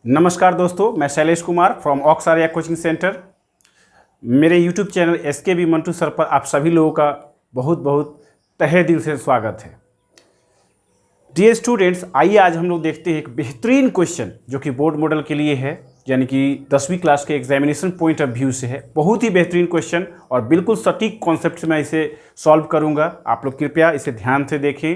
नमस्कार दोस्तों, मैं शैलेश कुमार फ्रॉम ऑक्स आर्या कोचिंग सेंटर। मेरे YouTube channel SKB Mantu sir पर आप सभी लोगों का बहुत बहुत तहे दिल से स्वागत है। डियर स्टूडेंट्स, आइए आज हम लोग देखते हैं एक बेहतरीन क्वेश्चन जो कि बोर्ड मॉडल के लिए है, यानी कि 10वीं क्लास के एग्जामिनेशन पॉइंट ऑफ व्यू से है। बहुत ही बेहतरीन क्वेश्चन और बिल्कुल सटीक कॉन्सेप्ट से मैं इसे सॉल्व करूँगा। आप लोग कृपया इसे ध्यान से देखें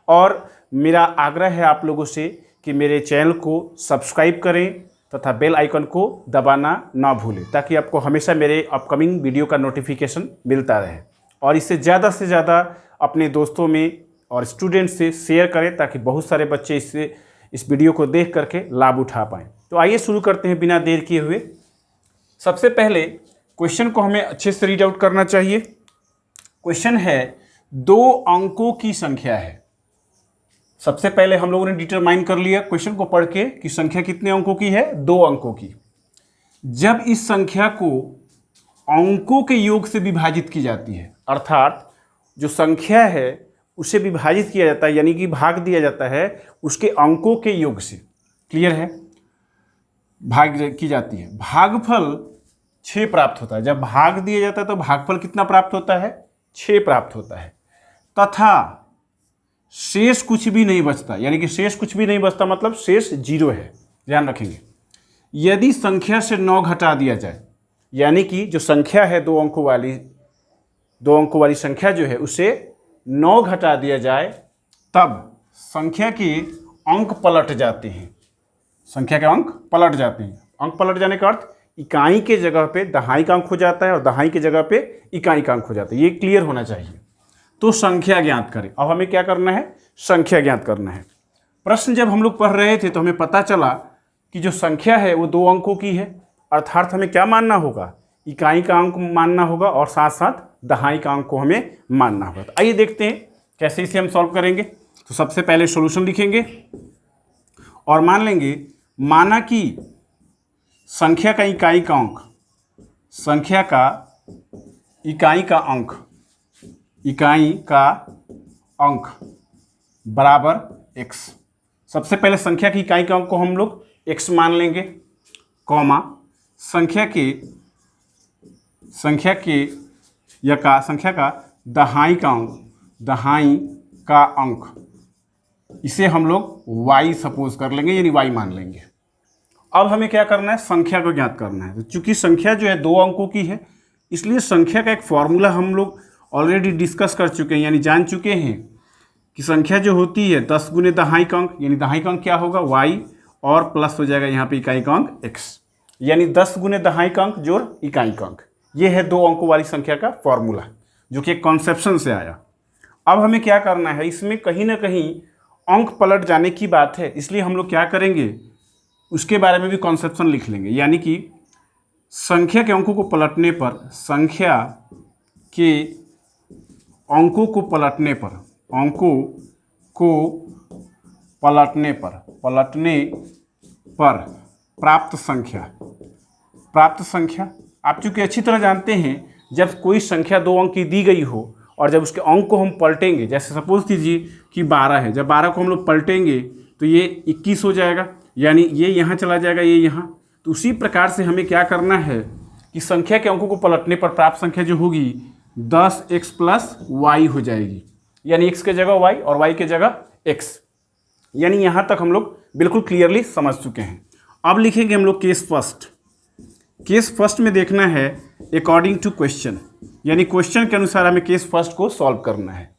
और मेरा आग्रह है आप लोगों से कि मेरे चैनल को सब्सक्राइब करें तथा बेल आइकन को दबाना ना भूलें, ताकि आपको हमेशा मेरे अपकमिंग वीडियो का नोटिफिकेशन मिलता रहे। और इसे ज़्यादा से ज़्यादा अपने दोस्तों में और स्टूडेंट्स से शेयर करें, ताकि बहुत सारे बच्चे इस वीडियो को देख करके लाभ उठा पाएँ। तो आइए शुरू करते हैं बिना देर किए हुए। सबसे पहले क्वेश्चन को हमें अच्छे से रीड आउट करना चाहिए। क्वेश्चन है 2 अंकों की संख्या है। सबसे पहले हम लोगों ने डिटरमाइन कर लिया क्वेश्चन को पढ़ के कि संख्या कितने अंकों की है, 2 अंकों की। जब इस संख्या को अंकों के योग से विभाजित की जाती है, अर्थात जो संख्या है उसे विभाजित किया जाता है, यानी कि भाग दिया जाता है उसके अंकों के योग से। क्लियर है? भाग की जाती है, भागफल 6 प्राप्त होता है। जब भाग दिया जाता है तो भागफल कितना प्राप्त होता है? 6 प्राप्त होता है। तथा शेष कुछ भी नहीं बचता, यानी कि शेष कुछ भी नहीं बचता मतलब शेष 0 है। ध्यान रखेंगे, यदि संख्या से 9 घटा दिया जाए, यानी कि जो संख्या है 2 अंकों वाली संख्या जो है उसे 9 घटा दिया जाए, तब संख्या के अंक पलट जाते हैं। संख्या के अंक पलट जाते हैं। अंक पलट जाने का अर्थ इकाई के जगह पे दहाई का अंक हो जाता है और दहाई के जगह पे इकाई का अंक हो जाता है। ये क्लियर होना चाहिए। तो संख्या ज्ञात करें। अब हमें क्या करना है? संख्या ज्ञात करना है। प्रश्न जब हम लोग पढ़ रहे थे तो हमें पता चला कि जो संख्या है वो 2 अंकों की है, अर्थात हमें क्या मानना होगा? इकाई का अंक मानना होगा और साथ साथ दहाई का अंक को हमें मानना होगा। तो आइए देखते हैं कैसे इसे हम सॉल्व करेंगे। तो सबसे पहले सॉल्यूशन लिखेंगे और मान लेंगे, माना कि संख्या का इकाई का अंक, संख्या का इकाई का अंक, इकाई का अंक बराबर x। सबसे पहले संख्या की इकाई का अंक को हम लोग x मान लेंगे, कॉमा संख्या का दहाई का अंक, इसे हम लोग y सपोज कर लेंगे, यानी y मान लेंगे। अब हमें क्या करना है? संख्या को ज्ञात करना है। तो चूंकि संख्या जो है 2 अंकों की है, इसलिए संख्या का एक फॉर्मूला हम लोग ऑलरेडी डिस्कस कर चुके हैं, यानी जान चुके हैं कि संख्या जो होती है 10 गुने दहाई का अंक, यानी दहाई का अंक क्या होगा? y, और प्लस हो जाएगा यहाँ पे इकाई का अंक x, यानी 10 गुने दहाई का अंक जोड़ इकाई का अंक। ये है 2 अंकों वाली संख्या का फॉर्मूला, जो कि एक कॉन्सेप्शन से आया। अब हमें क्या करना है? इसमें कहीं ना कहीं अंक पलट जाने की बात है, इसलिए हम लोग क्या करेंगे, उसके बारे में भी कॉन्सेप्शन लिख लेंगे। यानी कि संख्या के अंकों को पलटने पर, संख्या के अंकों को पलटने पर प्राप्त संख्या आप चूंकि अच्छी तरह जानते हैं, जब कोई संख्या 2 अंक की दी गई हो और जब उसके अंक को हम पलटेंगे, जैसे सपोज कीजिए कि 12 है, जब 12 को हम लोग पलटेंगे तो ये 21 हो जाएगा, यानी ये यहाँ चला जाएगा, ये यहाँ। तो उसी प्रकार से हमें क्या करना है कि संख्या के अंकों को पलटने पर प्राप्त संख्या जो होगी 10x प्लस y हो जाएगी, यानी x के जगह y और y के जगह x। यानी यहाँ तक हम लोग बिल्कुल क्लियरली समझ चुके हैं। अब लिखेंगे हम लोग केस फर्स्ट। केस फर्स्ट में देखना है अकॉर्डिंग टू क्वेश्चन, यानी क्वेश्चन के अनुसार हमें केस फर्स्ट को सॉल्व करना है।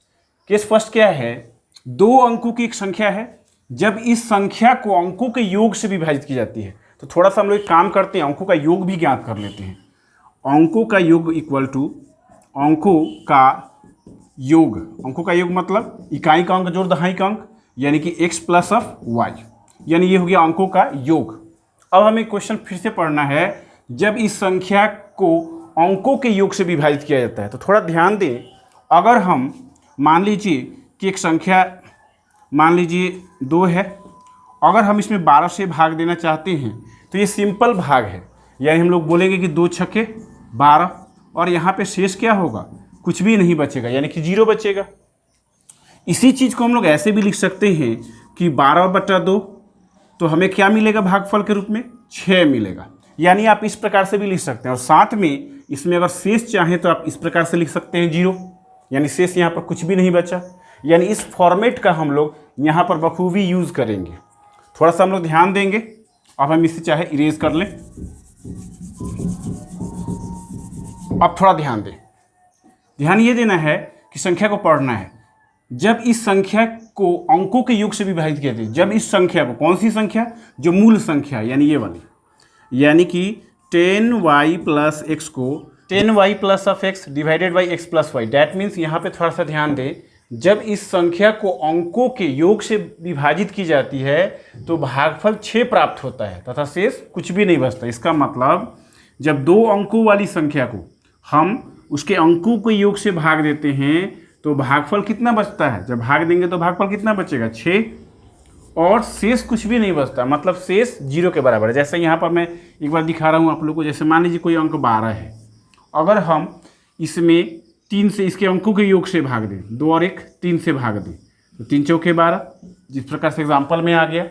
केस फर्स्ट क्या है? 2 अंकों की एक संख्या है, जब इस संख्या को अंकों के योग से विभाजित की जाती है। तो थोड़ा सा हम लोग एक काम करते हैं, अंकों का योग भी ज्ञात कर लेते हैं। अंकों का योग इक्वल टू अंकों का योग मतलब इकाई का अंक जोड़ दहाई का अंक, यानी कि x प्लस ऑफ y, यानी ये हो गया अंकों का योग। अब हमें क्वेश्चन फिर से पढ़ना है, जब इस संख्या को अंकों के योग से विभाजित किया जाता है। तो थोड़ा ध्यान दें, अगर हम मान लीजिए कि एक संख्या मान लीजिए 2 है, अगर हम इसमें 12 से भाग देना चाहते हैं तो ये सिंपल भाग है, यानी हम लोग बोलेंगे कि 2 छक्के 12, और यहाँ पे शेष क्या होगा? कुछ भी नहीं बचेगा, यानी कि 0 बचेगा। इसी चीज़ को हम लोग ऐसे भी लिख सकते हैं कि 12/2 तो हमें क्या मिलेगा भागफल के रूप में 6 मिलेगा। यानी आप इस प्रकार से भी लिख सकते हैं, और साथ में इसमें अगर शेष चाहें तो आप इस प्रकार से लिख सकते हैं 0, यानी शेष यहाँ पर कुछ भी नहीं बचा। यानी इस फॉर्मेट का हम लोग यहाँ पर बखूबी यूज़ करेंगे। थोड़ा सा हम लोग ध्यान देंगे। अब हम इसे चाहे इरेज कर लें। अब थोड़ा ध्यान दें, ध्यान ये देना है कि संख्या को पढ़ना है। जब इस संख्या को अंकों के योग से विभाजित किया जाए, जब इस संख्या को, कौन सी संख्या, जो मूल संख्या यानी ये वाली, यानी कि 10y प्लस एक्स को 10y plus of x divided by x plus y, that means यहाँ पे थोड़ा सा ध्यान दें, जब इस संख्या को अंकों के योग से विभाजित की जाती है तो भागफल 6 प्राप्त होता है तथा शेष कुछ भी नहीं बचता। इसका मतलब जब 2 अंकों वाली संख्या को हम उसके अंकों के योग से भाग देते हैं तो भागफल कितना बचता है, जब भाग देंगे तो भागफल कितना बचेगा 6, और शेष कुछ भी नहीं बचता, मतलब शेष 0 के बराबर है। जैसे यहाँ पर मैं एक बार दिखा रहा हूँ आप लोग को। जैसे मान लीजिए कोई अंक 12 है, अगर हम इसमें 3 से इसके अंकों के योग से भाग दें, 2 और 1 3 से भाग दें तो 3 चौके 12, जिस प्रकार से एग्जाम्पल में आ गया।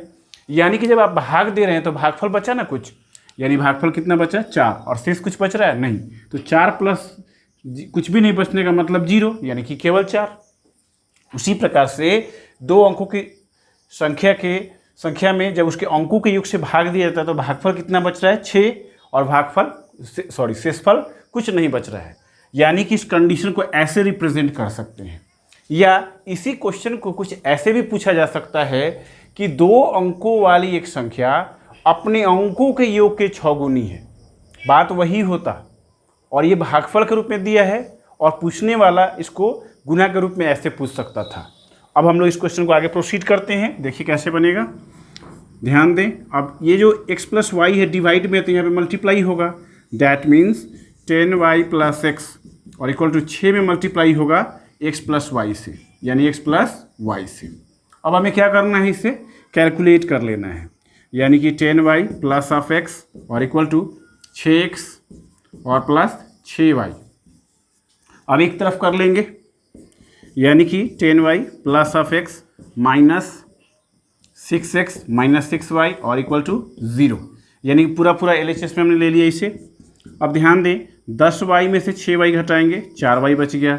यानी कि जब आप भाग दे रहे हैं तो भागफल बचा ना कुछ, यानी भागफल कितना बचा 4, और शेष कुछ बच रहा है नहीं, तो 4 प्लस कुछ भी नहीं बचने का मतलब 0, यानी कि केवल 4। उसी प्रकार से 2 अंकों की संख्या में जब उसके अंकों के योग से भाग दिया जाता है तो भागफल कितना बच रहा है 6, और शेषफल कुछ नहीं बच रहा है। यानी कि इस कंडीशन को ऐसे रिप्रेजेंट कर सकते हैं, या इसी क्वेश्चन को कुछ ऐसे भी पूछा जा सकता है कि 2 अंकों वाली एक संख्या अपने अंकों के योग के 6 गुनी है। बात वही होता, और ये भागफल के रूप में दिया है, और पूछने वाला इसको गुना के रूप में ऐसे पूछ सकता था। अब हम लोग इस क्वेश्चन को आगे प्रोसीड करते हैं। देखिए कैसे बनेगा, ध्यान दें। अब ये जो x प्लस वाई है डिवाइड में, तो यहाँ पे मल्टीप्लाई होगा, that means 10y plus x और इक्वल टू 6 में मल्टीप्लाई होगा x प्लस वाई से, यानी x प्लस वाई से। अब हमें क्या करना है, इसे कैलकुलेट कर लेना है, यानी कि 10y प्लस ऑफ एक्स और इक्वल टू 6x और प्लस 6y। अब एक तरफ कर लेंगे, यानी कि 10y plus of x minus 6x minus 6y और इक्वल टू 0, यानी पूरा LHS में हमने ले लिया इसे। अब ध्यान दें, 10y में से 6y घटाएंगे, 4y बच गया,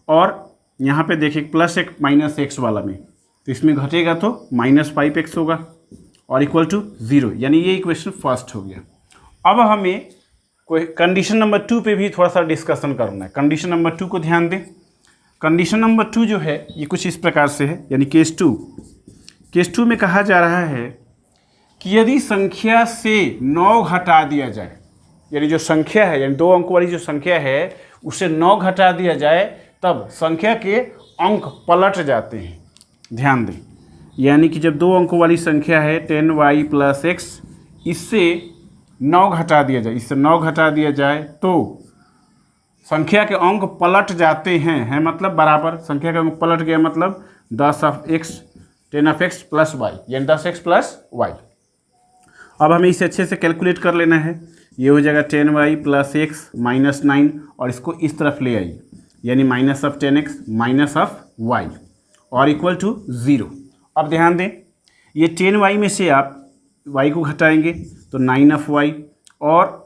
और यहाँ पे देखिए प्लस एक माइनस x वाला में, तो इसमें घटेगा तो माइनस 5x होगा और इक्वल टू 0, यानी ये इक्वेशन फर्स्ट हो गया। अब हमें कोई कंडीशन नंबर 2 पे भी थोड़ा सा डिस्कशन करना है। कंडीशन नंबर 2 को ध्यान दें। कंडीशन नंबर 2 जो है ये कुछ इस प्रकार से है, यानी केस 2 में कहा जा रहा है कि यदि संख्या से 9 घटा दिया जाए, यानी जो संख्या है, यानी 2 अंकों वाली जो संख्या है उसे 9 घटा दिया जाए, तब संख्या के अंक पलट जाते हैं। ध्यान दें, यानी कि जब 2 अंकों वाली संख्या है 10y प्लस एक्स, इससे 9 घटा दिया जाए, तो संख्या के अंक पलट जाते हैं, मतलब बराबर, संख्या का अंक पलट गया मतलब 10 of x 10 of x plus y, यानी 10x प्लस वाई। अब हमें इसे अच्छे से कैलकुलेट कर लेना है। ये हो जाएगा 10y प्लस एक्स माइनस 9, और इसको इस तरफ ले आइए, यानी minus of 10x minus of y और इक्वल टू 0। अब ध्यान दें, ये 10y में से आप y को घटाएंगे तो 9 ऑफ y, और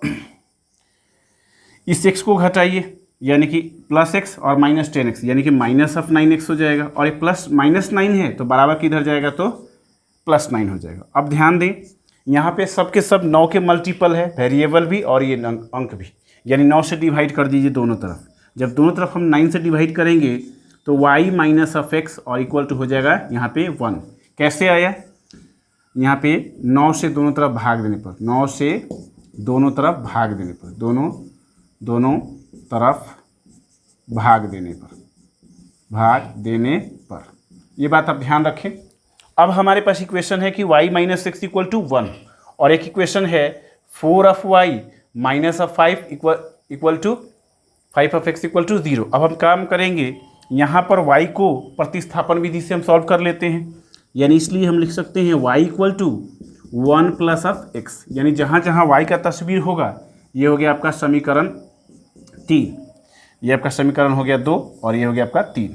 इस x को घटाइए, यानी कि प्लस x और माइनस 10x, यानी कि माइनस ऑफ 9x हो जाएगा, और ये प्लस माइनस 9 है तो बराबर किधर जाएगा तो प्लस 9 हो जाएगा। अब ध्यान दें, यहाँ पे सब के सब 9 के मल्टीपल है, वेरिएबल भी और ये अंक भी, यानी 9 से डिवाइड कर दीजिए दोनों तरफ। जब दोनों तरफ हम 9 से डिवाइड करेंगे तो y माइनस ऑफ एक्स और इक्वल टू हो जाएगा यहाँ पे 1। कैसे आया, यहाँ पे 9 से दोनों तरफ भाग देने पर, 9 से दोनों तरफ भाग देने पर, दोनों तरफ भाग देने पर, ये बात आप ध्यान रखें। अब हमारे पास इक्वेशन है कि y माइनस 6 इक्वल टू 1, और एक इक्वेशन है 4 of y minus of 5 equal to 5 of x equal to 0। अब हम काम करेंगे, यहाँ पर y को प्रतिस्थापन विधि से हम सॉल्व कर लेते हैं, यानी इसलिए हम लिख सकते हैं y equal to 1 plus of x, यानी जहाँ जहाँ y का तस्वीर होगा ये हो गया आपका समीकरण 3, ये आपका समीकरण हो गया 2, और ये हो गया आपका 3।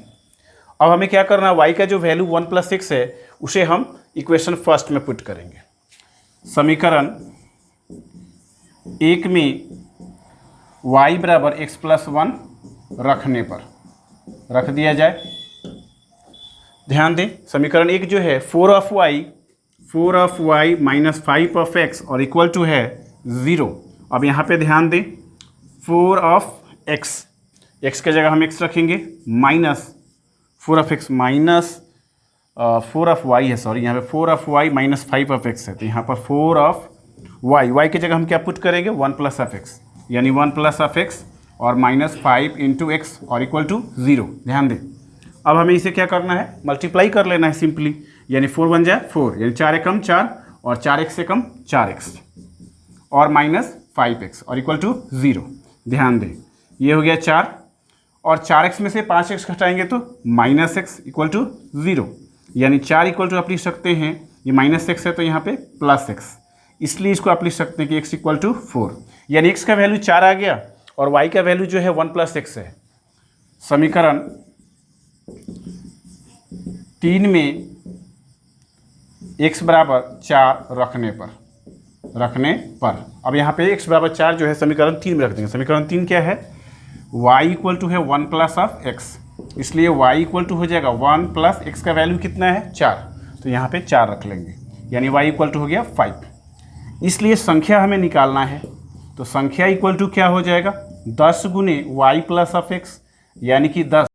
अब हमें क्या करना है, y का जो वैल्यू 1 प्लस 6 है उसे हम इक्वेशन फर्स्ट में पुट करेंगे। समीकरण 1 में y बराबर x प्लस 1 रखने पर रख दिया जाए। ध्यान दें, समीकरण 1 जो है 4 of y minus 5 of x और इक्वल टू है 0। अब यहाँ पे ध्यान दें, 4 ऑफ x के जगह हम x रखेंगे minus 4 of x minus 4 of y है, सॉरी यहाँ पे 4 of y minus 5 of x है, तो यहाँ पर 4 ऑफ y की जगह हम क्या पुट करेंगे 1 प्लस ऑफ x, यानी 1 प्लस ऑफ x और माइनस 5 इंटू एक्स और इक्वल टू 0। ध्यान दें, अब हमें इसे क्या करना है, मल्टीप्लाई कर लेना है सिंपली, यानी 4 बन जाए 4, यानी 4 एकम 4 और 4x से कम 4x और माइनस 5x और इक्वल टू 0। ध्यान दें, ये हो गया 4 और 4x में से 5x घटाएंगे तो माइनस x इक्वल टू 0, यानी 4 इक्वल टू आप लिख सकते हैं, ये माइनस x है तो यहाँ पे प्लस x, इसलिए इसको आप लिख सकते हैं कि x इक्वल टू 4, यानी x का वैल्यू 4 आ गया और y का वैल्यू जो है 1 प्लस x है। समीकरण 3 में x बराबर 4 रखने पर अब यहाँ पे x बराबर 4 जो है समीकरण 3 में रख देंगे। समीकरण 3 क्या है, y इक्वल टू है 1 प्लस ऑफ x, इसलिए y इक्वल टू हो जाएगा 1 प्लस x का वैल्यू कितना है 4, तो यहाँ पे 4 रख लेंगे, यानी y इक्वल टू हो गया 5। इसलिए संख्या हमें निकालना है, तो संख्या इक्वल टू क्या हो जाएगा 10 गुने y प्लस ऑफ x, यानी कि 10